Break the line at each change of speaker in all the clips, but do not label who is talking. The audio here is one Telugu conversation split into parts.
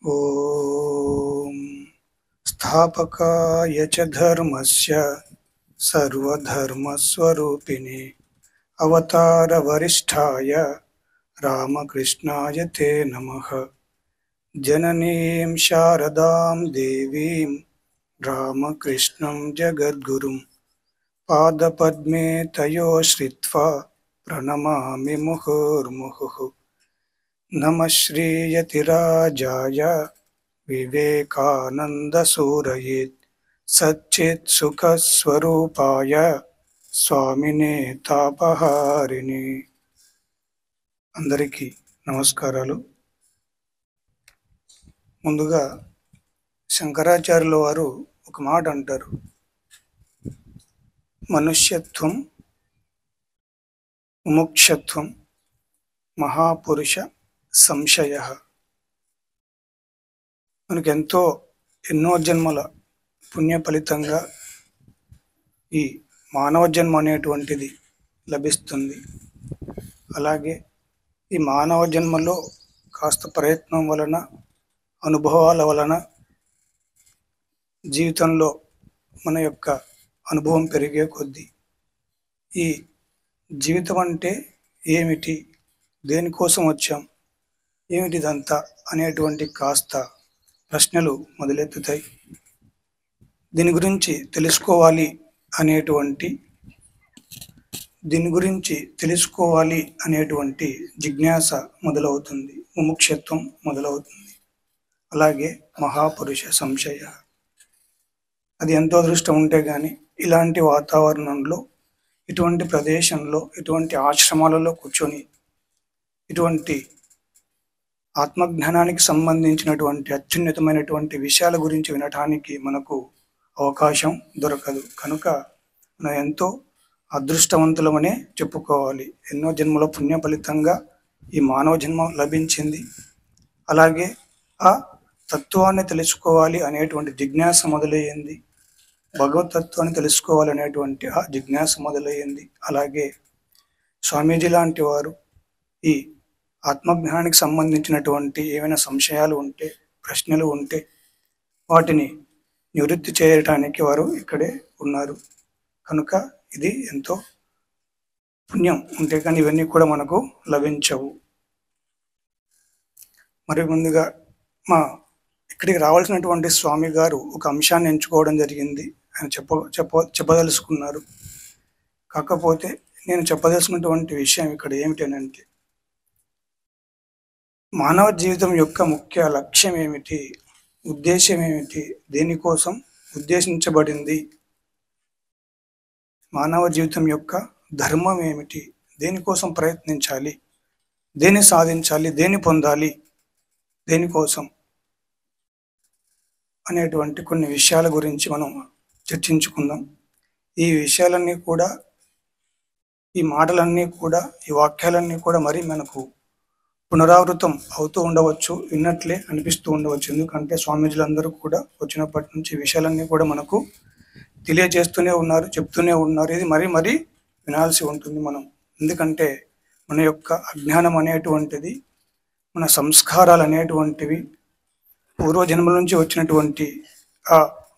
ఓం స్థాపకాయ చ ధర్మస్య సర్వధర్మస్వరూపిణే అవతార వరిష్ఠాయ రామకృష్ణాయ తే నమః. జననీం శారదాం దేవీం రామకృష్ణం జగద్గురుం పాదపద్మే తయోశ్రిత్వా ప్రణమామి ముహుర్ముహుః. నమః శ్రీయతిరాజాయ వివేకానందసూరయే సచ్చిత్సుఖస్వరూపాయ స్వామినే తాపహారిణి. అందరికీ నమస్కారాలు. ముందుగా శంకరాచార్యుల వారు ఒక మాట అంటారు, మనుష్యత్వం ముముక్షత్వం మహాపురుష సంశయ. మనకెంతో ఎన్నో జన్మల పుణ్య ఫలితంగా ఈ మానవ జన్మ అనేటువంటిది లభిస్తుంది. అలాగే ఈ మానవ జన్మలో కాస్త ప్రయత్నం వలన, అనుభవాల వలన జీవితంలో మన యొక్క అనుభవం పెరిగే కొద్దీ ఈ జీవితం అంటే ఏమిటి, దేనికోసం వచ్చాం, ఏమిటిదంతా అనేటువంటి కాస్త ప్రశ్నలు మొదలెత్తుతాయి. దీని గురించి తెలుసుకోవాలి అనేటువంటి జిజ్ఞాస మొదలవుతుంది, ముముక్షత్వం మొదలవుతుంది. అలాగే మహాపురుష సంశయ, అది ఎంతో అదృష్టం ఉంటే కానీ ఇలాంటి వాతావరణంలో, ఇటువంటి ప్రదేశంలో, ఇటువంటి ఆశ్రమాలలో కూర్చొని ఇటువంటి ఆత్మజ్ఞానానికి సంబంధించినటువంటి అత్యున్నతమైనటువంటి విషయాల గురించి వినటానికి మనకు అవకాశం దొరకదు. కనుక మనం ఎంతో అదృష్టవంతులమనే చెప్పుకోవాలి. ఎన్నో జన్మల పుణ్య ఫలితంగా ఈ మానవ జన్మ లభించింది. అలాగే ఆ తత్వాన్ని తెలుసుకోవాలి అనేటువంటి జిజ్ఞాస మొదలయ్యింది. భగవతత్వాన్ని తెలుసుకోవాలి అనేటువంటి ఆ జిజ్ఞాస మొదలయ్యింది. అలాగే స్వామీజీ లాంటి వారు ఈ ఆత్మజ్ఞానానికి సంబంధించినటువంటి ఏమైనా సంశయాలు ఉంటే, ప్రశ్నలు ఉంటే వాటిని నివృత్తి చేయటానికి వారు ఇక్కడే ఉన్నారు. కనుక ఇది ఎంతో పుణ్యం ఉంటే కానీ ఇవన్నీ కూడా మనకు లభించవు. మరి ముందుగా ఇక్కడికి రావాల్సినటువంటి స్వామి గారు ఒక అంశాన్ని ఎంచుకోవడం జరిగింది. ఆయన చెప్పదలుచుకున్నారు. కాకపోతే నేను చెప్పదలుచుకున్నటువంటి విషయం ఇక్కడ ఏమిటనంటే, మానవ జీవితం యొక్క ముఖ్య లక్ష్యం ఏమిటి, ఉద్దేశం ఏమిటి, దేనికోసం ఉద్దేశించబడింది, మానవ జీవితం యొక్క ధర్మం ఏమిటి, దేనికోసం ప్రయత్నించాలి, దేన్ని సాధించాలి, దేన్ని పొందాలి, దేనికోసం అనేటువంటి కొన్ని విషయాల గురించి మనం చర్చించుకుందాం. ఈ విషయాలన్నీ కూడా, ఈ మాటలన్నీ కూడా, ఈ వాక్యాలన్నీ కూడా మరి మనకు పునరావృతం అవుతూ ఉండవచ్చు, విన్నట్లే అనిపిస్తూ ఉండవచ్చు. ఎందుకంటే స్వామీజీలందరూ కూడా వచ్చినప్పటి నుంచి విషయాలన్నీ కూడా మనకు తెలియజేస్తూనే ఉన్నారు, చెప్తూనే ఉన్నారు. ఇది మరీ వినాల్సి ఉంటుంది మనం. ఎందుకంటే మన యొక్క అజ్ఞానం అనేటువంటిది, మన సంస్కారాలు అనేటువంటివి, పూర్వజన్మల నుంచి వచ్చినటువంటి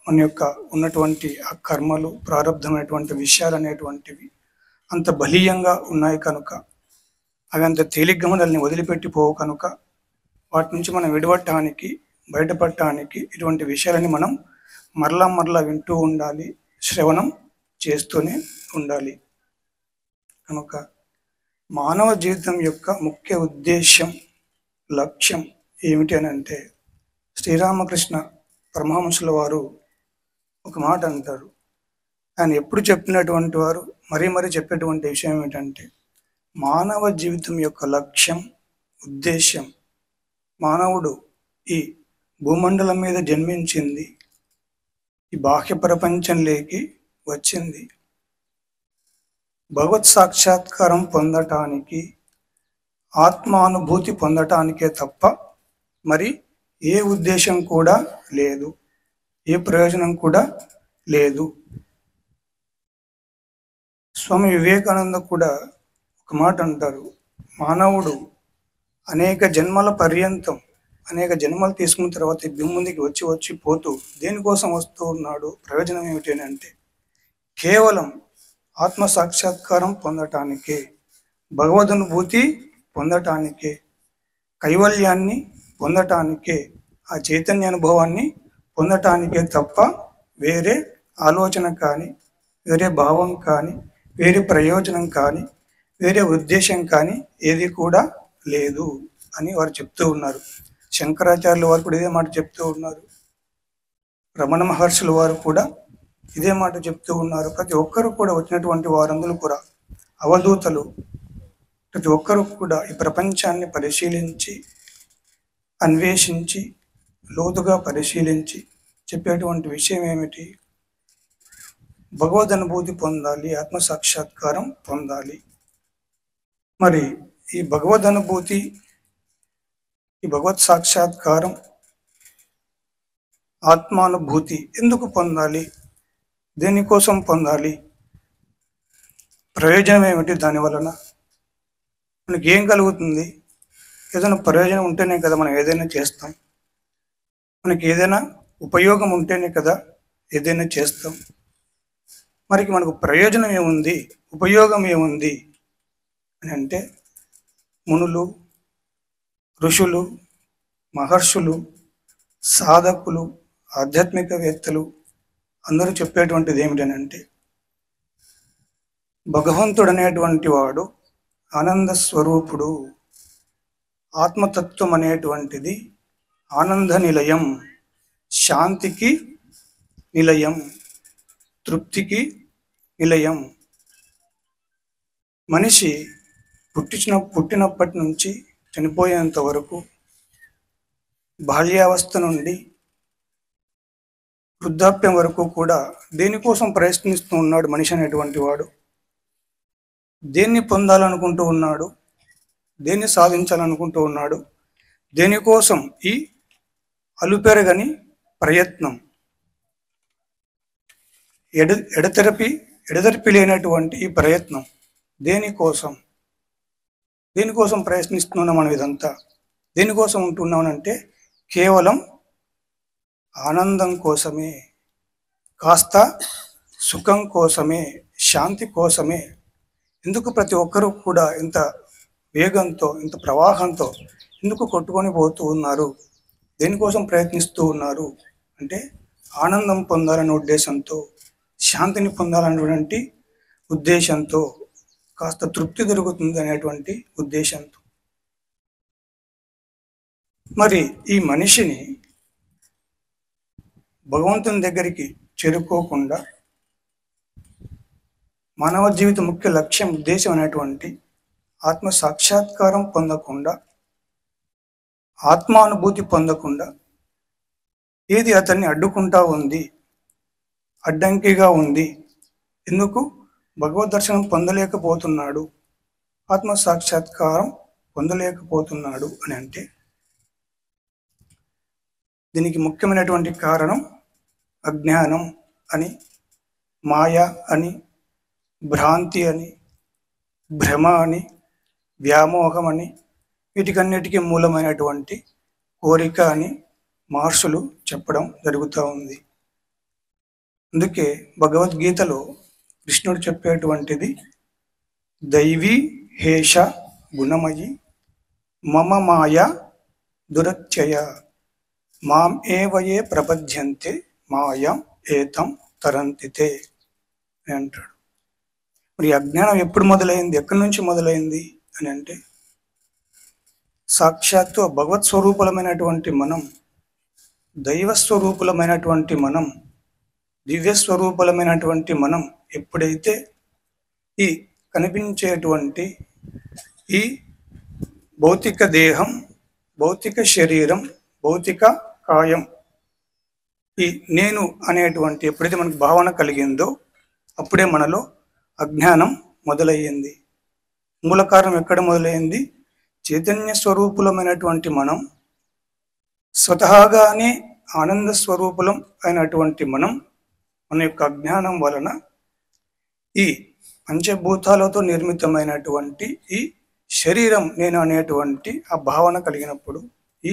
మన యొక్క ఉన్నటువంటి ఆ కర్మలు, ప్రారంధమైనటువంటి విషయాలు అనేటువంటివి అంత బలీయంగా ఉన్నాయి. కనుక అవి అంత తేలిగ్గా మనల్ని వదిలిపెట్టిపోవు. కనుక వాటి నుంచి మనం విడవటానికి, బయటపడటానికి ఇటువంటి విషయాలని మనం మరలా వింటూ ఉండాలి, శ్రవణం చేస్తూనే ఉండాలి. కనుక మానవ జీవితం యొక్క ముఖ్య ఉద్దేశం, లక్ష్యం ఏమిటి అని అంటే, శ్రీరామకృష్ణ పరమహంసుల వారు ఒక మాట అంటారు. ఆయన ఎప్పుడు చెప్పినటువంటి వారు మరీ చెప్పేటువంటి విషయం ఏమిటంటే, మానవ జీవితం యొక్క లక్ష్యం, ఉద్దేశం, మానవుడు ఈ భూమండలం మీద జన్మించింది, ఈ బాహ్య ప్రపంచంలోకి వచ్చింది భగవత్ సాక్షాత్కారం పొందటానికి, ఆత్మానుభూతి పొందటానికే తప్ప మరి ఏ ఉద్దేశం కూడా లేదు, ఏ ప్రయోజనం కూడా లేదు. స్వామి వివేకానంద కూడా ఒక మాట అంటారు, మానవుడు అనేక జన్మల పర్యంతం అనేక జన్మలు తీసుకున్న తర్వాత ఈ భూమి ముందుకి వచ్చి వచ్చి పోతూ దేనికోసం వస్తూ ఉన్నాడు, ప్రయోజనం ఏమిటి అని అంటే కేవలం ఆత్మ సాక్షాత్కారం పొందటానికే, భగవదనుభూతి పొందటానికే, కైవల్యాన్ని పొందటానికే, ఆ చైతన్య అనుభవాన్ని పొందటానికే తప్ప వేరే ఆలోచన కానీ, వేరే భావం కానీ, వేరే ప్రయోజనం కానీ, వేరే ఉద్దేశం కానీ ఏది కూడా లేదు అని వారు చెప్తూ ఉన్నారు. శంకరాచార్యుల వారు కూడా ఇదే మాట చెప్తూ ఉన్నారు. రమణ మహర్షుల వారు కూడా ఇదే మాట చెప్తూ ఉన్నారు. ప్రతి ఒక్కరు కూడా వచ్చినటువంటి వారందరూ కూడా అవధూతలు. ప్రతి ఒక్కరు కూడా ఈ ప్రపంచాన్ని పరిశీలించి, అన్వేషించి, లోతుగా పరిశీలించి చెప్పేటువంటి విషయం ఏమిటి? భగవద్ అనుభూతి పొందాలి, ఆత్మ సాక్షాత్కారం పొందాలి. మరి ఈ భగవద్ అనుభూతి, ఈ భగవత్ సాక్షాత్కారం, ఆత్మానుభూతి ఎందుకు పొందాలి? దేనికోసం పొందాలి? ప్రయోజనం ఏమిటి? దాని వలన మనకి ఏం కలుగుతుంది? ఏదైనా ప్రయోజనం ఉంటేనే కదా మనం ఏదైనా చేస్తాం. మనకి ఏదైనా ఉపయోగం ఉంటేనే కదా ఏదైనా చేస్తాం. మరి మనకు ప్రయోజనం ఏముంది, ఉపయోగం ఏముంది అని అంటే మునులు, ఋషులు, మహర్షులు, సాధకులు, ఆధ్యాత్మికవేత్తలు అందరూ చెప్పేటువంటిది ఏమిటనంటే భగవంతుడు అనేటువంటి వాడు ఆనంద స్వరూపుడు. ఆత్మతత్వం అనేటువంటిది ఆనంద నిలయం, శాంతికి నిలయం, తృప్తికి నిలయం. మనిషి పుట్టినప్పటి నుంచి చనిపోయేంత వరకు, బాల్యావస్థ నుండి వృద్ధాప్యం వరకు కూడా దేనికోసం ప్రయత్నిస్తూ ఉన్నాడు మనిషి అనేటువంటి వాడు? దేన్ని పొందాలనుకుంటూ ఉన్నాడు? దేన్ని సాధించాలనుకుంటూ ఉన్నాడు? దేనికోసం ఈ అలుపెరగని ప్రయత్నం, ఎడతెరిపి లేనటువంటి ఈ ప్రయత్నం దేనికోసం? దేనికోసం ప్రయత్నిస్తున్నాం మనం? ఇదంతా దేనికోసం ఉంటున్నామనంటే కేవలం ఆనందం కోసమే, కాస్త సుఖం కోసమే, శాంతి కోసమే. ఎందుకు ప్రతి ఒక్కరూ కూడా ఇంత వేగంతో, ఇంత ప్రవాహంతో ఎందుకు కొట్టుకొని పోతూ ఉన్నారు? దేనికోసం ప్రయత్నిస్తూ ఉన్నారు అంటే ఆనందం పొందాలనే ఉద్దేశంతో, శాంతిని పొందాలనేటువంటి ఉద్దేశంతో, కాస్త తృప్తి దొరుకుతుంది అనేటువంటి ఉద్దేశంతో. మరి ఈ మనిషిని భగవంతుని దగ్గరికి చేరుకోకుండా, మానవ జీవిత ముఖ్య లక్ష్యం, ఉద్దేశం అనేటువంటి ఆత్మ సాక్షాత్కారం పొందకుండా, ఆత్మానుభూతి పొందకుండా ఏది అతన్ని అడ్డుకుంటా ఉంది, అడ్డంకిగా ఉంది? ఎందుకు భగవద్ దర్శనం పొందలేకపోతున్నాడు, ఆత్మ సాక్షాత్కారం పొందలేకపోతున్నాడు అని అంటే దీనికి ముఖ్యమైనటువంటి కారణం అజ్ఞానం అని, మాయ అని, భ్రాంతి అని, భ్రమ అని, వ్యామోహం అని, వీటికన్నిటికీ మూలమైనటువంటి కోరిక అని మహర్షులు చెప్పడం జరుగుతూ ఉంది. అందుకే భగవద్గీతలో కృష్ణుడు చెప్పేటువంటిది దైవీ హేష గుణమయి మమ మాయ దురత్యయ మాం ఏవయే ప్రపద్యంతే మాయం ఏతం తరంతితే అని అంటాడు. మరి అజ్ఞానం ఎప్పుడు మొదలైంది, ఎక్కడి నుంచి మొదలైంది అని అంటే సాక్షాత్తు భగవత్ స్వరూపులమైనటువంటి మనం, దైవ స్వరూపులమైనటువంటి మనం, దివ్య స్వరూపులమైనటువంటి మనం ఎప్పుడైతే ఈ కనిపించేటువంటి ఈ భౌతిక దేహం, భౌతిక శరీరం, భౌతిక కాయం, ఈ నేను అనేటువంటి ఎప్పుడైతే మనకు భావన కలిగిందో అప్పుడే మనలో అజ్ఞానం మొదలయ్యింది. మూల కారణం ఎక్కడ మొదలైంది? చైతన్య స్వరూపులమైనటువంటి మనం, స్వతహాగానే ఆనంద స్వరూపులం అయినటువంటి మనం, మన యొక్క అజ్ఞానం వలన ఈ పంచభూతాలతో నిర్మితమైనటువంటి ఈ శరీరం నేను అనేటువంటి ఆ భావన కలిగినప్పుడు, ఈ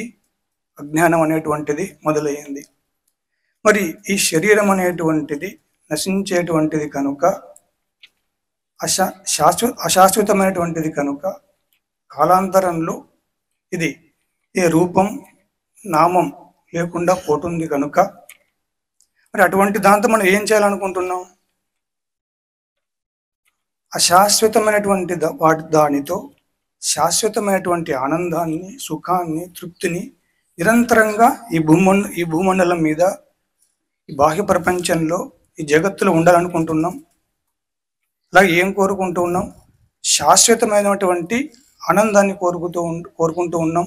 అజ్ఞానం అనేటువంటిది మొదలయ్యింది. మరి ఈ శరీరం అనేటువంటిది నశించేటువంటిది కనుక, అశాశ్వతమైనటువంటిది కనుక, కాలాంతరంలో ఇది ఏ రూపం నామం లేకుండా పోతుంది కనుక, మరి అటువంటి దాంతో మనం ఏం చేయాలనుకుంటున్నాం? అశాశ్వతమైనటువంటి దానితో శాశ్వతమైనటువంటి ఆనందాన్ని, సుఖాన్ని, తృప్తిని నిరంతరంగా ఈ భూమండలం మీద, ఈ బాహ్య ప్రపంచంలో, ఈ జగత్తులో ఉండాలనుకుంటున్నాం. అలాగే ఏం కోరుకుంటూ ఉన్నాం? శాశ్వతమైనటువంటి ఆనందాన్ని కోరుకుంటూ ఉన్నాం.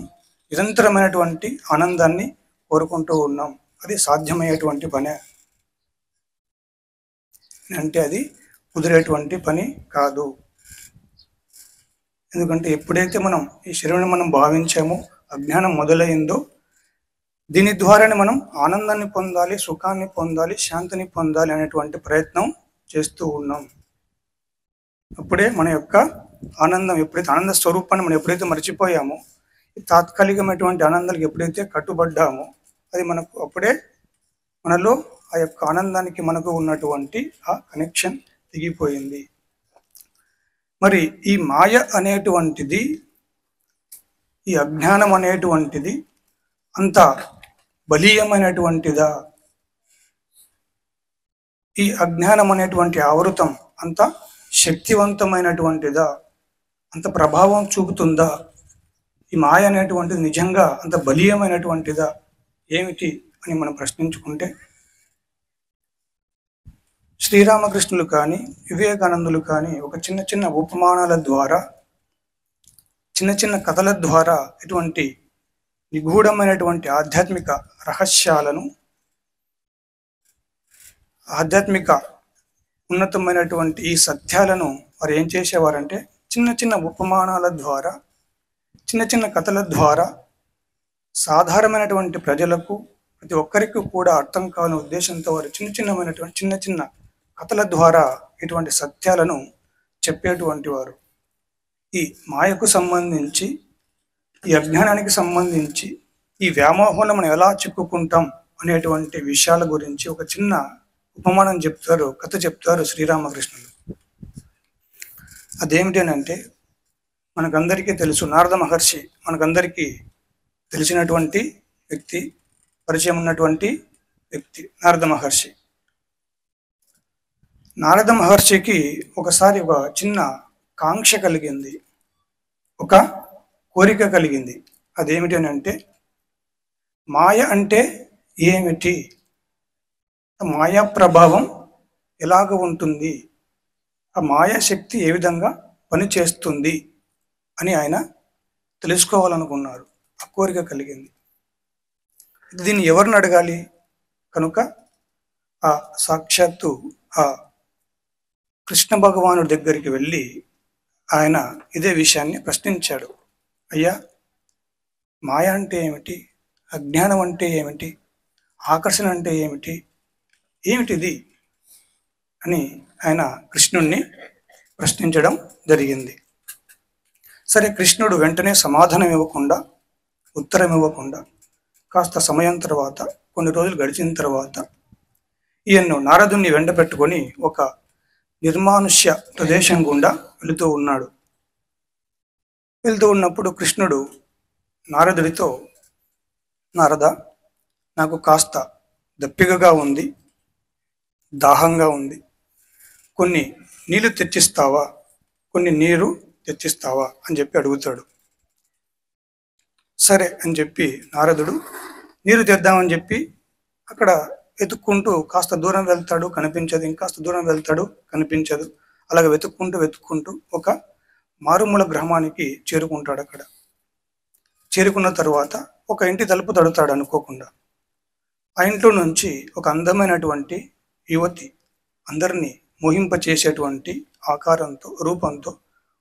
నిరంతరమైనటువంటి ఆనందాన్ని కోరుకుంటూ ఉన్నాం. అది సాధ్యమయ్యేటువంటి పనే అంటే అది కుదిరేటువంటి పని కాదు. ఎందుకంటే ఎప్పుడైతే మనం ఈ శరీరాన్ని మనం భావించామో, అజ్ఞానం మొదలైందో, దీని ద్వారానే మనం ఆనందాన్ని పొందాలి, సుఖాన్ని పొందాలి, శాంతిని పొందాలి అనేటువంటి ప్రయత్నం చేస్తూ ఉన్నాం. అప్పుడే మన యొక్క ఆనందం, ఎప్పుడైతే ఆనంద స్వరూపాన్ని మనం ఎప్పుడైతే మర్చిపోయామో, తాత్కాలికమైనటువంటి ఆనందాలకు ఎప్పుడైతే కట్టుబడ్డామో, అది మనకు అప్పుడే మనలో ఆ యొక్క ఆనందానికి మనకు ఉన్నటువంటి ఆ కనెక్షన్ తెగిపోయింది. మరి ఈ మాయ అనేటువంటిది, ఈ అజ్ఞానం అనేటువంటిది అంత బలీయమైనటువంటిదా? ఈ అజ్ఞానం అనేటువంటి ఆవృతం అంత శక్తివంతమైనటువంటిదా? అంత ప్రభావం చూపుతుందా? ఈ మాయ అనేటువంటిది నిజంగా అంత బలీయమైనటువంటిదా ఏమిటి అని మనం ప్రశ్నించుకుంటే, శ్రీరామకృష్ణులు కానీ, వివేకానందులు కానీ ఒక చిన్న చిన్న ఉపమానాల ద్వారా, చిన్న చిన్న కథల ద్వారా ఇటువంటి నిగూఢమైనటువంటి ఆధ్యాత్మిక రహస్యాలను, ఆధ్యాత్మిక ఉన్నతమైనటువంటి ఈ సత్యాలను వారు ఏం చేసేవారంటే, చిన్న చిన్న ఉపమానాల ద్వారా, చిన్న చిన్న కథల ద్వారా సాధారణమైనటువంటి ప్రజలకు, ప్రతి ఒక్కరికి కూడా అర్థం కావాలనే ఉద్దేశంతో వారు చిన్న చిన్న కథల ద్వారా ఇటువంటి సత్యాలను చెప్పేటువంటి వారు. ఈ మాయకు సంబంధించి, ఈ అజ్ఞానానికి సంబంధించి, ఈ వ్యామోహంలో మనం ఎలా చిక్కుకుంటాం అనేటువంటి విషయాల గురించి ఒక చిన్న ఉపమానం చెప్తారు, కథ చెప్తారు శ్రీరామకృష్ణులు. అదేమిటనంటే, మనకందరికీ తెలుసు, నారద మహర్షి మనకందరికీ తెలిసినటువంటి వ్యక్తి, పరిచయం ఉన్నటువంటి వ్యక్తి నారద మహర్షి. నారద మహర్షికి ఒకసారి ఒక చిన్న కాంక్ష కలిగింది, ఒక కోరిక కలిగింది. అదేమిటి అని అంటే, మాయ అంటే ఏమిటి, మాయా ప్రభావం ఎలాగ ఉంటుంది, ఆ మాయా శక్తి ఏ విధంగా పనిచేస్తుంది అని ఆయన తెలుసుకోవాలనుకున్నారు. ఆ కోరిక కలిగింది. దీన్ని ఎవరిని అడగాలి కనుక ఆ సాక్షాత్తు ఆ కృష్ణ భగవానుడి దగ్గరికి వెళ్ళి ఆయన ఇదే విషయాన్ని ప్రశ్నించాడు. అయ్యా, మాయ అంటే ఏమిటి, అజ్ఞానం అంటే ఏమిటి, ఆకర్షణ అంటే ఏమిటి, ఏమిటిది అని ఆయన కృష్ణుణ్ణి ప్రశ్నించడం జరిగింది. సరే, కృష్ణుడు వెంటనే సమాధానం ఇవ్వకుండా, ఉత్తరం ఇవ్వకుండా, కాస్త సమయం తర్వాత, కొన్ని రోజులు గడిచిన తర్వాత ఈయన్ను నారదుని వెంట పెట్టుకొని ఒక నిర్మానుష్య ప్రదేశం గుండా వెళుతూ ఉన్నాడు. వెళ్తూ ఉన్నప్పుడు కృష్ణుడు నారదుడితో, నారద, నాకు కాస్త దప్పికగా ఉంది, దాహంగా ఉంది, కొన్ని నీళ్లు తెచ్చిస్తావా, కొన్ని నీరు తెచ్చిస్తావా అని చెప్పి అడుగుతాడు. సరే అని చెప్పి నారదుడు నీరు తెద్దామని చెప్పి అక్కడ వెతుక్కుంటూ కాస్త దూరం వెళ్తాడు, కనిపించదు. ఇంకాస్త దూరం వెళ్తాడు, కనిపించదు. అలాగే వెతుక్కుంటూ ఒక మారుమూల గ్రామానికి చేరుకుంటాడు. అక్కడ చేరుకున్న తర్వాత ఒక ఇంటి తలుపు తడుతాడు అనుకోకుండా. ఆ ఇంట్లో నుంచి ఒక అందమైనటువంటి యువతి, అందరినీ మోహింపచేసేటువంటి ఆకారంతో, రూపంతో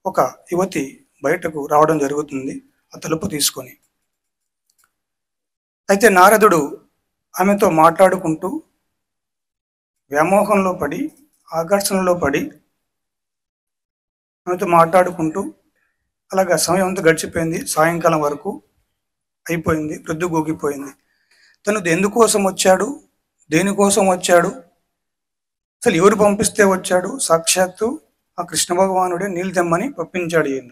ఒక యువతి బయటకు రావడం జరుగుతుంది ఆ తలుపు తీసుకొని. అయితే నారదుడు ఆమెతో మాట్లాడుకుంటూ, వ్యామోహంలో పడి, ఆకర్షణలో పడి ఆమెతో మాట్లాడుకుంటూ అలాగా సమయం అంతా గడిచిపోయింది. సాయంకాలం వరకు అయిపోయింది, ప్రొద్దుగూకిపోయింది. తను ఎందుకోసం వచ్చాడు, దేనికోసం వచ్చాడు, అసలు ఎవరు పంపిస్తే వచ్చాడు? సాక్షాత్తు ఆ కృష్ణ భగవానుడే నీళ్ళు తెమ్మని పంపించాడు ఈయన.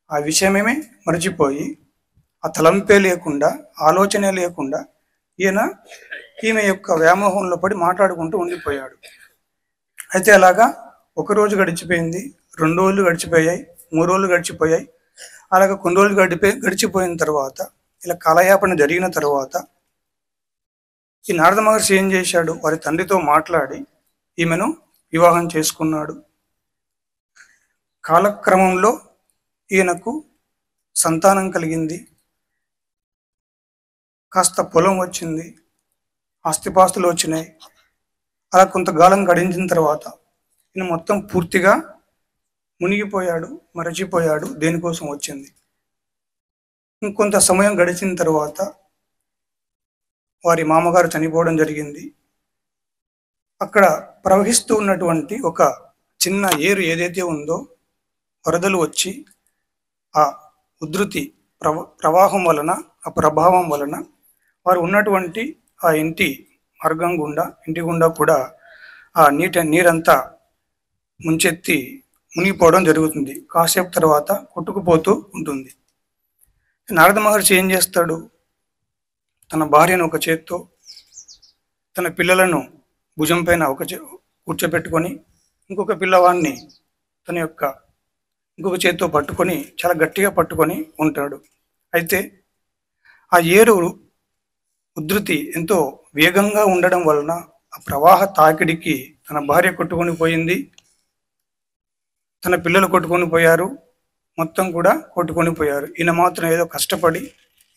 ఆ విషయమేమే మరచిపోయి, ఆ తలంపే లేకుండా, ఆలోచనే లేకుండా ఈయన ఈమె యొక్క వ్యామోహంలో పడి మాట్లాడుకుంటూ ఉండిపోయాడు. అయితే అలాగా ఒకరోజు గడిచిపోయింది, 2 రోజులు గడిచిపోయాయి, 3 రోజులు గడిచిపోయాయి. అలాగే కొన్ని రోజులు గడిచిపోయిన తర్వాత, ఇలా కాలయాపన జరిగిన తర్వాత ఈ నారద మహర్షి ఏం చేశాడు? వారి తండ్రితో మాట్లాడి ఈమెను వివాహం చేసుకున్నాడు. కాలక్రమంలో ఈయనకు సంతానం కలిగింది, కాస్త పొలం వచ్చింది, ఆస్తిపాస్తులు వచ్చినాయి. అలా కొంతకాలం గడించిన తర్వాత ఈయన మొత్తం పూర్తిగా మునిగిపోయాడు, మరచిపోయాడు దేనికోసం వచ్చింది. ఇంకొంత సమయం గడిచిన తర్వాత వారి మామగారు చనిపోవడం జరిగింది. అక్కడ ప్రవహిస్తూ ఉన్నటువంటి ఒక చిన్న ఏరు ఏదైతే ఉందో, వరదలు వచ్చి ఆ ఉధృతి ప్రవాహం వలన, ఆ ప్రభావం వలన వారు ఉన్నటువంటి ఆ ఇంటి మార్గం గుండా, ఇంటి గుండా కూడా ఆ నీరంతా ముంచెత్తి మునిగిపోవడం జరుగుతుంది. కాసేపు తర్వాత కొట్టుకుపోతూ ఉంటుంది. నారద మహర్షి ఏం చేస్తాడు? తన భార్యను ఒక చేత్తో, తన పిల్లలను భుజం పైన కూర్చోబెట్టుకొని, ఇంకొక పిల్లవాడిని తన యొక్క ఇంకొక చేత్తో పట్టుకొని చాలా గట్టిగా పట్టుకొని ఉంటాడు. అయితే ఆ ఏరు ఉధృతి ఎంతో వేగంగా ఉండడం వలన ఆ ప్రవాహ తాకిడికి తన భార్య కొట్టుకొని పోయింది, తన పిల్లలు కొట్టుకొని పోయారు, మొత్తం కూడా కొట్టుకొని పోయారు. ఈయన మాత్రం ఏదో కష్టపడి,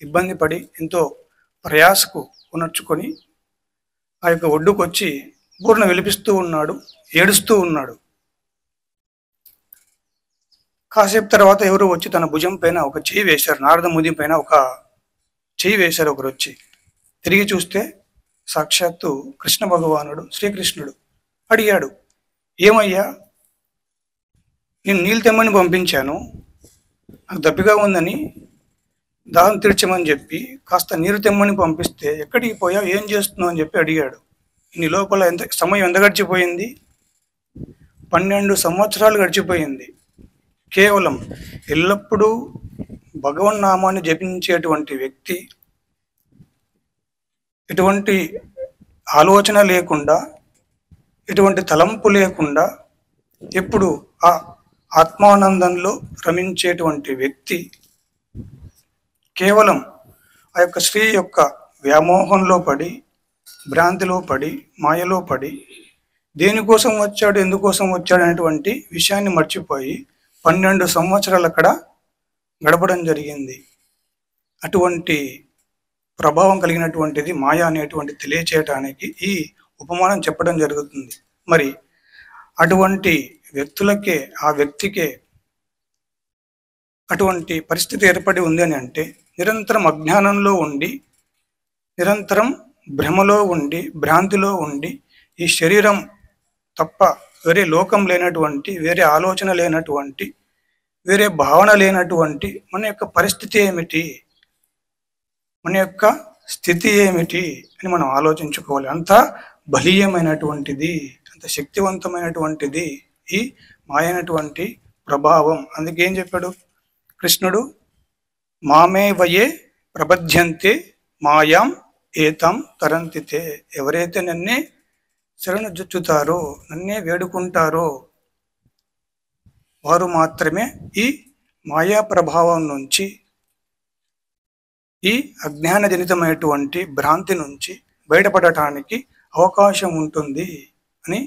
ఇబ్బంది పడి, ఎంతో ప్రయాసకు కొనర్చుకొని ఆ యొక్క ఒడ్డుకు వచ్చి పూర్ణ విలిపిస్తూ ఉన్నాడు, ఏడుస్తూ ఉన్నాడు. కాసేపు తర్వాత ఎవరో వచ్చి తన భుజం పైన ఒక చెయ్యి వేశారు, నారద ముది పైన ఒక చెయ్యి వేశారు ఒకరు వచ్చి. తిరిగి చూస్తే సాక్షాత్తు కృష్ణ భగవానుడు, శ్రీకృష్ణుడు. అడిగాడు, ఏమయ్యా, నేను నీళ్ళు తెమ్మని పంపించాను, నాకు దప్పిగా ఉందని దాహం తీర్చమని చెప్పి కాస్త నీరు తెమ్మని పంపిస్తే ఎక్కడికి పోయావు, ఏం చేస్తున్నావు అని చెప్పి అడిగాడు. నీ లోపల సమయం ఎంత గడిచిపోయింది? 12 సంవత్సరాలు గడిచిపోయింది. కేవలం ఎల్లప్పుడూ భగవన్నామాన్ని జపించేటువంటి వ్యక్తి, ఎటువంటి ఆలోచన లేకుండా, ఎటువంటి తలంపు లేకుండా, ఎప్పుడు ఆ ఆత్మానందంలో రమించేటువంటి వ్యక్తి కేవలం ఆ యొక్క స్త్రీ యొక్క వ్యామోహంలో పడి, భ్రాంతిలో పడి, మాయలో పడి, దేనికోసం వచ్చాడు, ఎందుకోసం వచ్చాడు అనేటువంటి విషయాన్ని మర్చిపోయి 12 సంవత్సరాలు అక్కడ గడపడం జరిగింది. అటువంటి ప్రభావం కలిగినటువంటిది మాయ అనేటువంటి తెలియచేయటానికి ఈ ఉపమానం చెప్పడం జరుగుతుంది. మరి అటువంటి వ్యక్తులకే, ఆ వ్యక్తికే అటువంటి పరిస్థితి ఏర్పడి ఉంది అని అంటే, నిరంతరం అజ్ఞానంలో ఉండి, నిరంతరం భ్రమలో ఉండి, భ్రాంతిలో ఉండి, ఈ శరీరం తప్ప వేరే లోకం లేనటువంటి, వేరే ఆలోచన లేనటువంటి, వేరే భావన లేనటువంటి మన యొక్క పరిస్థితి ఏమిటి, మన యొక్క స్థితి ఏమిటి అని మనం ఆలోచించుకోవాలి. అంత బలీయమైనటువంటిది, అంత శక్తివంతమైనటువంటిది ఈ మాయైనటువంటి ప్రభావం. అందుకేం చెప్పాడు కృష్ణుడు? మామే వయే ప్రబధ్యంతే మాయాం ఏతాం తరంతితే. ఎవరైతే నన్నే శరణుజొచ్చుతారో, నన్నే వేడుకుంటారో, వారు మాత్రమే ఈ మాయా ప్రభావం నుంచి, ఈ అజ్ఞానజనితమైనటువంటి భ్రాంతి నుంచి బయటపడటానికి అవకాశం ఉంటుంది అని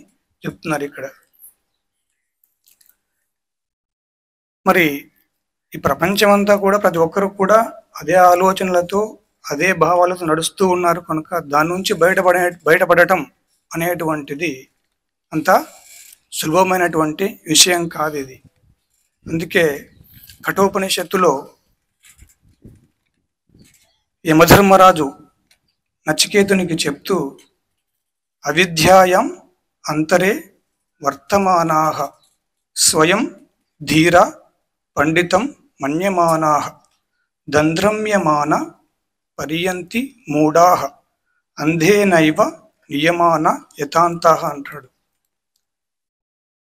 చెప్తున్నారు ఇక్కడ. మరి ఈ ప్రపంచమంతా కూడా ప్రతి ఒక్కరు కూడా అదే ఆలోచనలతో, అదే భావాలతో నడుస్తూ ఉన్నారు కనుక దాని నుంచి బయటపడటం అనేటువంటిది అంత సులభమైనటువంటి విషయం కాదు ఇది. అందుకే కఠోపనిషత్తులో యమధర్మరాజు నచికేతునికి చెప్తూ, అవిద్యాయాం అంతరే వర్తమానాః స్వయం ధీర పండితం మన్యమానాః దంద్రమ్యమాన పర్యంతి మూఢాః అంధేనైవ నియమాన యథాంతాః అంటాడు.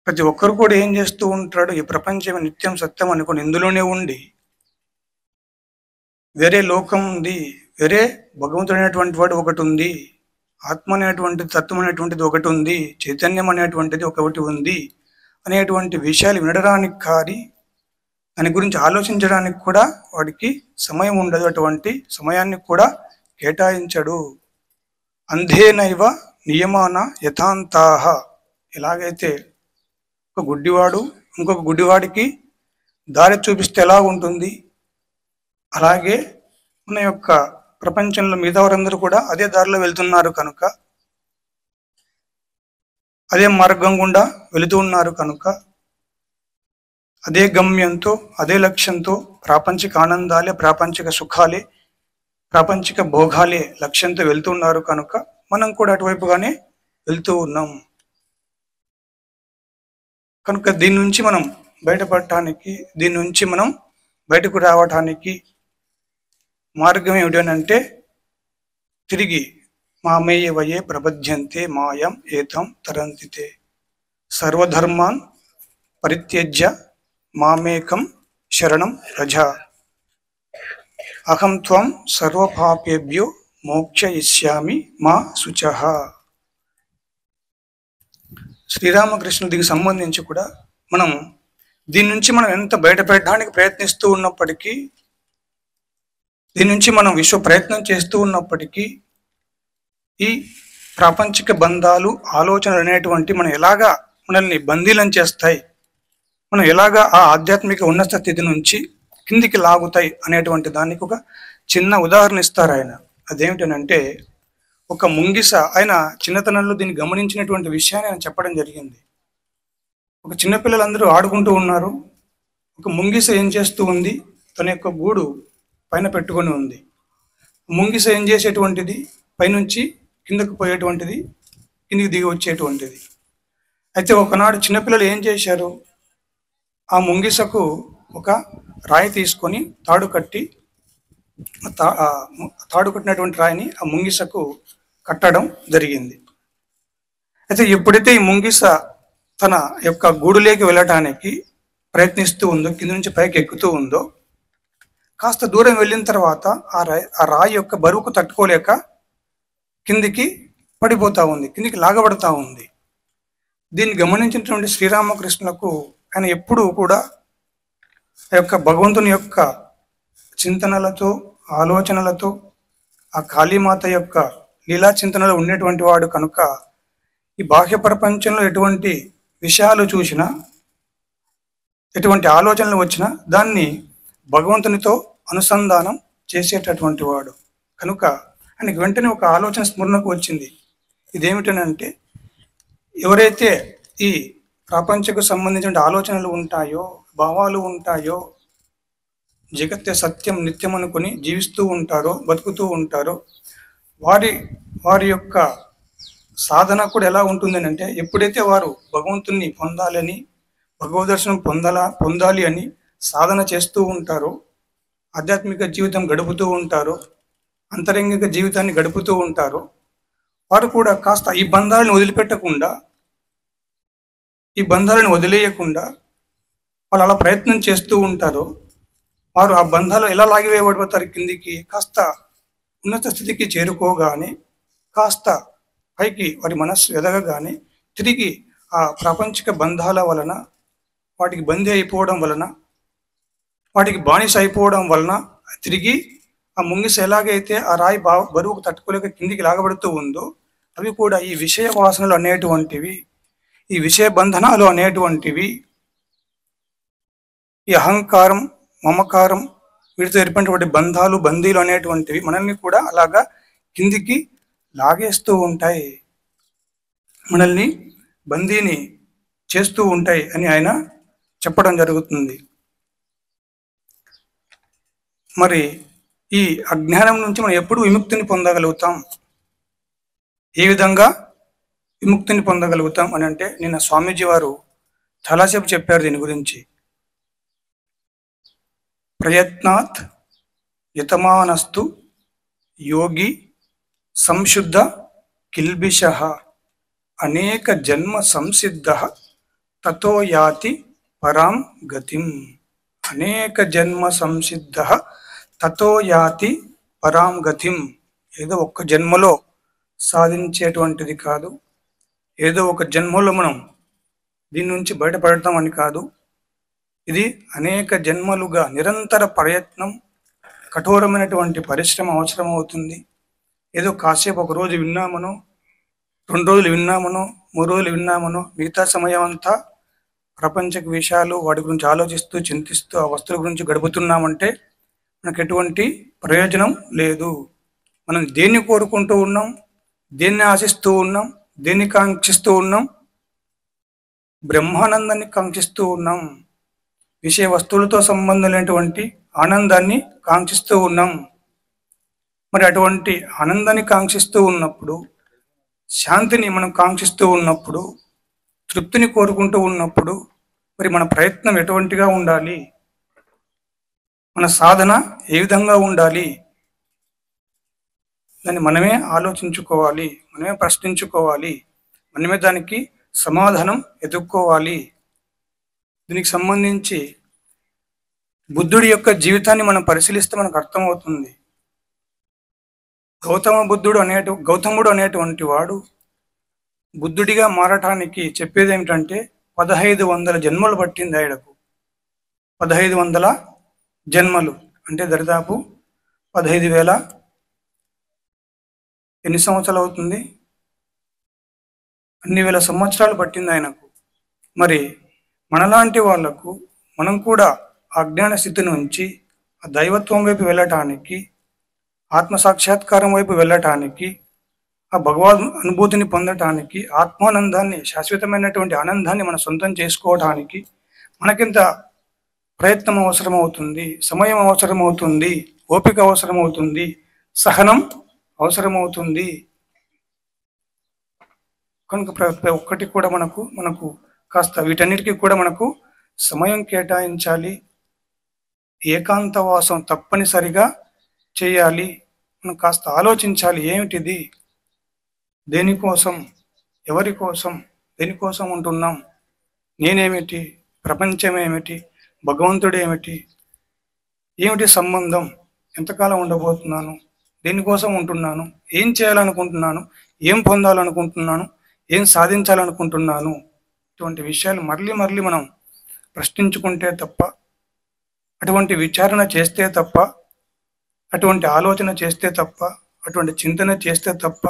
ప్రతి ఒక్కరు కూడా ఏం చేస్తూ ఉంటాడు, ఈ ప్రపంచం నిత్యం సత్యం అనుకుని ఇందులోనే ఉండి వేరే లోకం ఉంది, వేరే భగవంతుడు అనేటువంటి వాడు ఒకటి ఉంది, ఆత్మ అనేటువంటిది, తత్వం అనేటువంటిది ఒకటి ఉంది, చైతన్యం అనేటువంటిది ఒకటి ఉంది అనేటువంటి విషయాలు వినడానికి కానీ దాని గురించి ఆలోచించడానికి కూడా వాడికి సమయం ఉండదు. అటువంటి సమయాన్ని కూడా కేటాయించడు. అంధేనైవ నియమాన యథాంతాః. ఎలాగైతే ఒక గుడ్డివాడు ఇంకొక గుడ్డివాడికి దారి చూపిస్తే ఎలా ఉంటుంది, అలాగే మన యొక్క ప్రపంచంలో మిగతా వారందరూ కూడా అదే దారిలో వెళ్తున్నారు కనుక, అదే మార్గం గుండా వెళుతూ ఉన్నారు కనుక, అదే గమ్యంతో అదే లక్ష్యంతో ప్రాపంచిక ఆనందాలే, ప్రాపంచిక సుఖాలే, ప్రాపంచిక భోగాలే లక్ష్యంతో వెళ్తున్నారు కనుక మనం కూడా అటువైపుగానే వెళ్తూ ఉన్నాం. కనుక దీని నుంచి మనం బయటపడటానికి, దీని నుంచి మనం బయటకు రావటానికి మార్గం ఏమిటనంటే తిరిగి మామేయవయే ప్రపద్యంతే మాయం ఏతం తరంతితే సర్వధర్మాన్ పరిత్యజ్య మామేకం శరణం రజ అహం త్వం సర్వపాపేభ్యో మోక్షయిష్యామి మా శుచః. శ్రీరామకృష్ణుడు దీనికి సంబంధించి కూడా మనం దీని నుంచి మనం ఎంత బయటపడడానికి ప్రయత్నిస్తూ ఉన్నప్పటికీ, దీని నుంచి మనం విశ్వ ప్రయత్నం చేస్తూ ఉన్నప్పటికీ, ఈ ప్రాపంచిక బంధాలు, ఆలోచనలు అనేటువంటి మనం ఎలాగా మనల్ని బందీలం చేస్తాయి, మనం ఎలాగా ఆ ఆధ్యాత్మిక ఉన్నత స్థితి నుంచి కిందికి లాగుతాయి అనేటువంటి దానికి ఒక చిన్న ఉదాహరణ ఇస్తారు ఆయన. అదేమిటనంటే, ఒక ముంగిస, ఆయన చిన్నతనంలో దీన్ని గమనించినటువంటి విషయాన్ని ఆయన చెప్పడం జరిగింది. ఒక చిన్నపిల్లలందరూ ఆడుకుంటూ ఉన్నారు. ఒక ముంగిస ఏం చేస్తూ ఉంది, తన యొక్క గూడు పైన పెట్టుకొని ఉంది. ముంగిస ఏం చేసేటువంటిది, పైనుంచి కిందకు పోయేటువంటిది, కిందికి దిగి వచ్చేటువంటిది. అయితే ఒకనాడు చిన్నపిల్లలు ఏం చేశారు, ఆ ముంగిసకు ఒక రాయి తీసుకొని తాడు కట్టినటువంటి రాయిని ఆ ముంగిసకు కట్టడం జరిగింది. అయితే ఎప్పుడైతే ఈ ముంగిస తన యొక్క గూడులోకి వెళ్ళటానికి ప్రయత్నిస్తూ ఉందో, కింద నుంచి పైకి ఎక్కుతూ ఉందో, కాస్త దూరం వెళ్ళిన తర్వాత ఆ రాయి యొక్క బరువుకు తట్టుకోలేక కిందికి పడిపోతూ ఉంది, కిందికి లాగబడతా ఉంది. దీన్ని గమనించినటువంటి శ్రీరామకృష్ణులకు ఆయన ఎప్పుడూ కూడా ఆ యొక్క భగవంతుని యొక్క చింతనలతో, ఆలోచనలతో, ఆ కాళీమాత యొక్క లీలా చింతనలో ఉండేటువంటి వాడు కనుక, ఈ బాహ్య ప్రపంచంలో ఎటువంటి విషయాలు చూసినా, ఎటువంటి ఆలోచనలు వచ్చినా దాన్ని భగవంతునితో అనుసంధానం చేసేటటువంటి వాడు కనుక ఆయనకి వెంటనే ఒక ఆలోచన స్మరణకు వచ్చింది. ఇదేమిటనంటే, ఎవరైతే ఈ ప్రపంచకు సంబంధించిన ఆలోచనలు ఉంటాయో, భావాలు ఉంటాయో, జగత్తే సత్యం నిత్యం అనుకుని జీవిస్తూ ఉంటారో, బతుకుతూ ఉంటారో, వారి యొక్క సాధన కూడా ఎలా ఉంటుంది అంటే, ఎప్పుడైతే వారు భగవంతుని పొందాలని, భగవద్ దర్శనం పొందాలి అని సాధన చేస్తూ ఉంటారో, ఆధ్యాత్మిక జీవితం గడుపుతూ ఉంటారో, అంతరంగిక జీవితాన్ని గడుపుతూ ఉంటారో, వారు కూడా కాస్త ఈ బంధాలను వదిలిపెట్టకుండా, ఈ బంధాలను వదిలేయకుండా వాళ్ళు అలా ప్రయత్నం చేస్తూ ఉంటారో, వారు ఆ బంధాలు ఎలా లాగివేయబడిపోతారు కిందికి, కాస్త ఉన్నత స్థితికి చేరుకోగానే, కాస్త పైకి వారి మనస్సు ఎదగగానే తిరిగి ఆ ప్రాపంచిక బంధాల వలన, వాటికి బందీ అయిపోవడం వలన, వాటికి బానిస అయిపోవడం వలన తిరిగి ఆ ముంగిస ఎలాగైతే ఆ రాయి బరువుకు తట్టుకోలేక కిందికి లాగబడుతూ ఉందో, అవి కూడా ఈ విషయ వాసనలు అనేటువంటివి, ఈ విషయ బంధనాలు అనేటువంటివి, ఈ అహంకారం, మమకారం, వీటితో ఏర్పడినటువంటి బంధాలు, బందీలు అనేటువంటివి మనల్ని కూడా అలాగా కిందికి లాగేస్తూ ఉంటాయి, మనల్ని బందీని చేస్తూ ఉంటాయి అని ఆయన చెప్పడం జరుగుతుంది. మరి ఈ అజ్ఞానం నుంచి మనం ఎప్పుడు విముక్తిని పొందగలుగుతాం, ఏ విధంగా విముక్తిని పొందగలుగుతాం అని అంటే, నిన్న స్వామీజీ వారు చాలాసేపు చెప్పారు దీని గురించి. ప్రయత్నాత్ యతమానస్తు యోగి సంశుద్ధ కిల్బిష అనేక జన్మ సంసిద్ధ తతో యాతి పరాం గతిం. అనేక జన్మ సంసిద్ధ తతో యాతి పరాం గతిం. ఏదో ఒక్క జన్మలో సాధించేటువంటిది కాదు, ఏదో ఒక జన్మలో మనం దీని నుంచి బయటపడతాం అని కాదు. ఇది అనేక జన్మలుగా నిరంతర ప్రయత్నం, కఠోరమైనటువంటి పరిశ్రమ అవసరం అవుతుంది. ఏదో కాసేపు ఒక రోజు విన్నామనో, 2 రోజులు విన్నామనో, 3 రోజులు విన్నామనో, మిగతా సమయం అంతా ప్రపంచ విషయాలు వాటి గురించి ఆలోచిస్తూ చింతిస్తూ ఆ వస్తువుల గురించి గడుపుతున్నామంటే మనకు ఎటువంటి ప్రయోజనం లేదు. మనం దేన్ని కోరుకుంటూ ఉన్నాం, దేన్ని ఆశిస్తూ ఉన్నాం, దేన్ని కాంక్షిస్తూ ఉన్నాం? బ్రహ్మానందాన్ని కాంక్షిస్తూ ఉన్నాం. విషయ వస్తువులతో సంబంధం లేనటువంటి ఆనందాన్ని కాంక్షిస్తూ ఉన్నాం. మరి అటువంటి ఆనందాన్ని కాంక్షిస్తూ ఉన్నప్పుడు, శాంతిని మనం కాంక్షిస్తూ ఉన్నప్పుడు, తృప్తిని కోరుకుంటూ ఉన్నప్పుడు మరి మన ప్రయత్నం ఎటువంటిగా ఉండాలి? మన సాధన ఏ విధంగా ఉండాలి? దాన్ని మనమే ఆలోచించుకోవాలి, మనమే ప్రశ్నించుకోవాలి, మనమే దానికి సమాధానం ఎదుక్కోవాలి. దీనికి సంబంధించి బుద్ధుడి యొక్క జీవితాన్ని మనం పరిశీలిస్తే మనకు అర్థమవుతుంది. గౌతముడు అనేటువంటి వాడు బుద్ధుడిగా మారటానికి చెప్పేది ఏమిటంటే 1500 జన్మలు పట్టింది ఆయనకు. 1500 జన్మలు అంటే దరిదాపు 15,000 ఎన్ని సంవత్సరాలు అవుతుంది? అన్ని వేల సంవత్సరాలు పట్టింది ఆయనకు. మరి మనలాంటి వాళ్లకు మనం కూడా ఆ అజ్ఞాన స్థితి నుంచి ఆ దైవత్వం వైపు వెళ్ళటానికి, ఆత్మసాక్షాత్కారం వైపు వెళ్ళటానికి, ఆ భగవద్ అనుభూతిని పొందటానికి, ఆత్మానందాన్ని, శాశ్వతమైనటువంటి ఆనందాన్ని మనం సొంతం చేసుకోవటానికి మనకింత ప్రయత్నం అవసరమవుతుంది, సమయం అవసరమవుతుంది, ఓపిక అవసరమవుతుంది, సహనం అవసరమవుతుంది. కనుక ప్రతి ఒక్కటి కూడా మనకు కాస్త వీటన్నిటికీ కూడా మనకు సమయం కేటాయించాలి. ఏకాంతవాసం తప్పనిసరిగా చేయాలి. మనం కాస్త ఆలోచించాలి, ఏమిటిది, దేనికోసం, ఎవరి కోసం, దేనికోసం ఉంటున్నాం, నేనేమిటి, ప్రపంచం ఏమిటి, భగవంతుడు ఏమిటి, ఏమిటి సంబంధం, ఎంతకాలం ఉండబోతున్నాను, దేనికోసం ఉంటున్నాను, ఏం చేయాలనుకుంటున్నాను, ఏం పొందాలనుకుంటున్నాను, ఏం సాధించాలనుకుంటున్నాను, ఇటువంటి విషయాలు మళ్ళీ మనం ప్రశ్నించుకుంటే తప్ప, అటువంటి విచారణ చేస్తే తప్ప, అటువంటి ఆలోచన చేస్తే తప్ప, అటువంటి చింతన చేస్తే తప్ప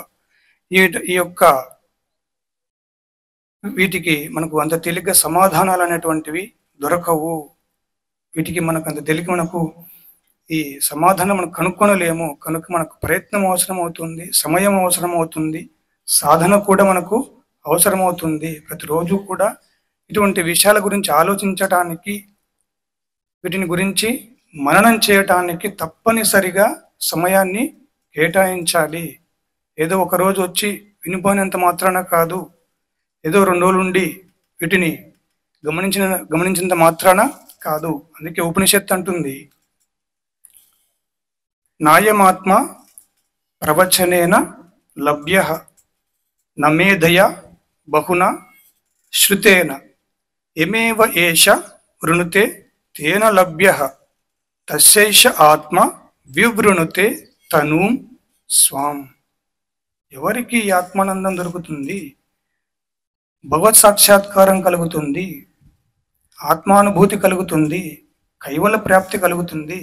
వీటికి మనకు అంత తేలిగ్గా సమాధానాలు అనేటువంటివి దొరకవు. వీటికి మనకు అంత తేలిక మనకు ఈ సమాధానం మనం కనుక్కొనలేము. కనుక మనకు ప్రయత్నం అవసరం అవుతుంది, సమయం అవసరం అవుతుంది, సాధన కూడా మనకు అవసరమవుతుంది. ప్రతిరోజు కూడా ఇటువంటి విషయాల గురించి ఆలోచించటానికి, వీటిని గురించి మననం చేయటానికి తప్పనిసరిగా సమయాన్ని కేటాయించాలి. ఏదో ఒకరోజు వచ్చి వినిపోయినంత మాత్రాన కాదు, ఏదో 2 రోజులు ఉండి వీటిని గమనించినంత మాత్రాన కాదు. అందుకే ఉపనిషత్తు అంటుంది, నాయమాత్మ ప్రవచనేన లభ్య నమేధయ బహున శ్రుతేన యమేవ ఏష వృణుతే తేన లభ్య తస్యైష ఆత్మ వివృణుతే తనూం స్వాం. ఎవరికి ఈ ఆత్మానందం దొరుకుతుంది, భగవత్ సాక్షాత్కారం కలుగుతుంది, ఆత్మానుభూతి కలుగుతుంది, కైవల ప్రాప్తి కలుగుతుంది,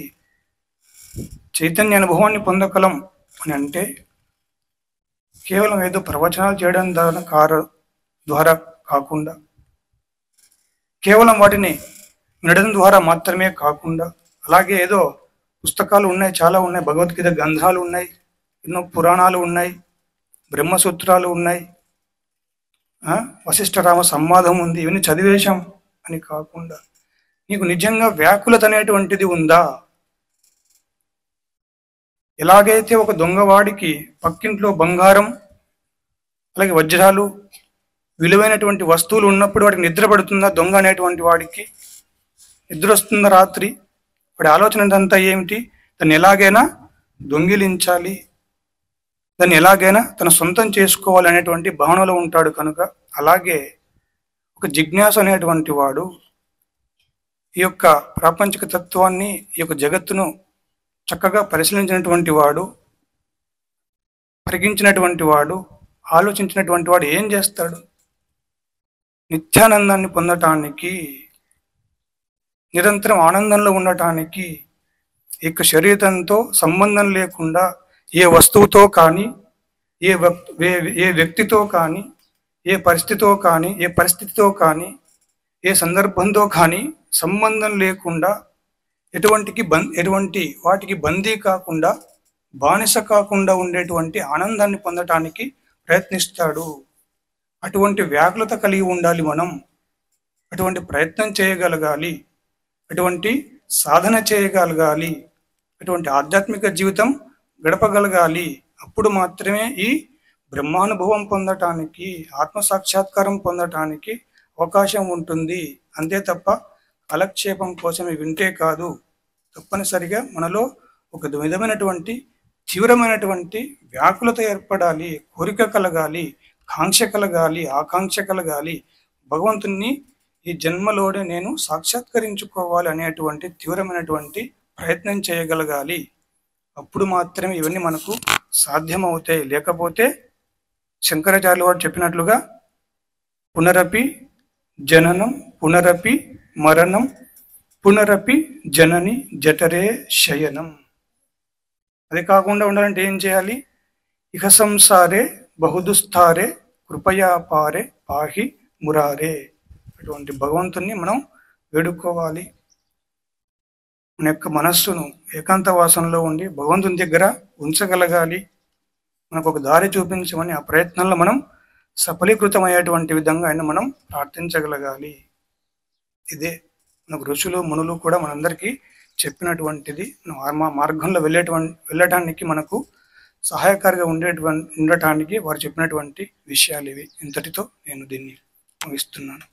చైతన్య అనుభవాన్ని పొందగలం అని అంటే కేవలం ఏదో ప్రవచనాలు చేయడం ద్వారా కాకుండా, కేవలం వాటిని వినడం ద్వారా మాత్రమే కాకుండా, అలాగే ఏదో పుస్తకాలు ఉన్నాయి, చాలా ఉన్నాయి, భగవద్గీత గ్రంథాలు ఉన్నాయి, ఎన్నో పురాణాలు ఉన్నాయి, బ్రహ్మసూత్రాలు ఉన్నాయి, వశిష్ఠ రామ సంవాదం ఉంది, ఇవన్నీ చదివేశాం అని కాకుండా నీకు నిజంగా వ్యాకులత అనేటువంటిది ఉందా? ఎలాగైతే ఒక దొంగవాడికి పక్కింట్లో బంగారం, అలాగే వజ్రాలు, విలువైనటువంటి వస్తువులు ఉన్నప్పుడు వాడికి నిద్ర పడుతుందా? దొంగ అనేటువంటి వాడికి నిద్ర వస్తుందా రాత్రి? వాడి ఆలోచన అంతా ఏమిటి? దాన్ని ఎలాగైనా దొంగిలించాలి, దాన్ని ఎలాగైనా తన సొంతం చేసుకోవాలనేటువంటి భావనలో ఉంటాడు కనుక, అలాగే ఒక జిజ్ఞాస అనేటువంటి వాడు ఈ యొక్క ప్రాపంచిక తత్వాన్ని, ఈ యొక్క జగత్తును చక్కగా పరిశీలించినటువంటి వాడు, పరిగించినటువంటి వాడు, ఆలోచించినటువంటి వాడు ఏం చేస్తాడు? నిత్యానందాన్ని పొందటానికి, నిరంతరం ఆనందంలో ఉండటానికి, ఈ యొక్క శరీరంతో సంబంధం లేకుండా ఏ వస్తువుతో కానీ, ఏ వ్యక్తితో కానీ, ఏ పరిస్థితితో కానీ, ఏ సందర్భంతో కానీ సంబంధం లేకుండా ఎటువంటి వాటికి బందీ కాకుండా, బానిస కాకుండా ఉండేటువంటి ఆనందాన్ని పొందటానికి ప్రయత్నిస్తాడు. అటువంటి వ్యాకులత కలిగి ఉండాలి మనం. అటువంటి ప్రయత్నం చేయగలగాలి, అటువంటి సాధన చేయగలగాలి, అటువంటి ఆధ్యాత్మిక జీవితం గడపగలగాలి. అప్పుడు మాత్రమే ఈ బ్రహ్మానుభవం పొందటానికి, ఆత్మసాక్షాత్కారం పొందటానికి అవకాశం ఉంటుంది. అంతే తప్ప కాలక్షేపం కోసం వింటే కాదు. తప్పనిసరిగా మనలో ఒక విధమైనటువంటి తీవ్రమైనటువంటి వ్యాకులత ఏర్పడాలి, కోరిక కలగాలి, కాంక్ష కలగాలి, ఆకాంక్ష కలగాలి. భగవంతుణ్ణి ఈ జన్మలోనే నేను సాక్షాత్కరించుకోవాలి అనేటువంటి తీవ్రమైనటువంటి ప్రయత్నం చేయగలగాలి. అప్పుడు మాత్రమే ఇవన్నీ మనకు సాధ్యమవుతాయి. లేకపోతే శంకరాచార్యులు వారు చెప్పినట్లుగా పునరపి జననం, పునరపి మరణం, పునరపి జనని జఠరే శయనం. అది కాకుండా ఉండాలంటే ఏం చేయాలి? ఇహ సంసారే బహుదుస్థారే కృపయా పారే పాహి మురారే. అటువంటి భగవంతుణ్ణి మనం వేడుకోవాలి. మన యొక్క మనస్సును ఏకాంతవాసంలో ఉండి భగవంతుని దగ్గర ఉంచగలగాలి. మనకు ఒక దారి చూపించమని ఆ ప్రయత్నంలో మనం సఫలీకృతమయ్యేటువంటి విధంగా ఆయన మనం ప్రార్థించగలగాలి. ఇదే మనకు ఋషులు మునులు కూడా మనందరికీ చెప్పినటువంటిది. మార్గంలో వెళ్ళటానికి మనకు సహాయకారిగా ఉండటానికి వారు చెప్పినటువంటి విషయాలు ఇవి. ఇంతటితో నేను దీన్ని ముగిస్తున్నాను.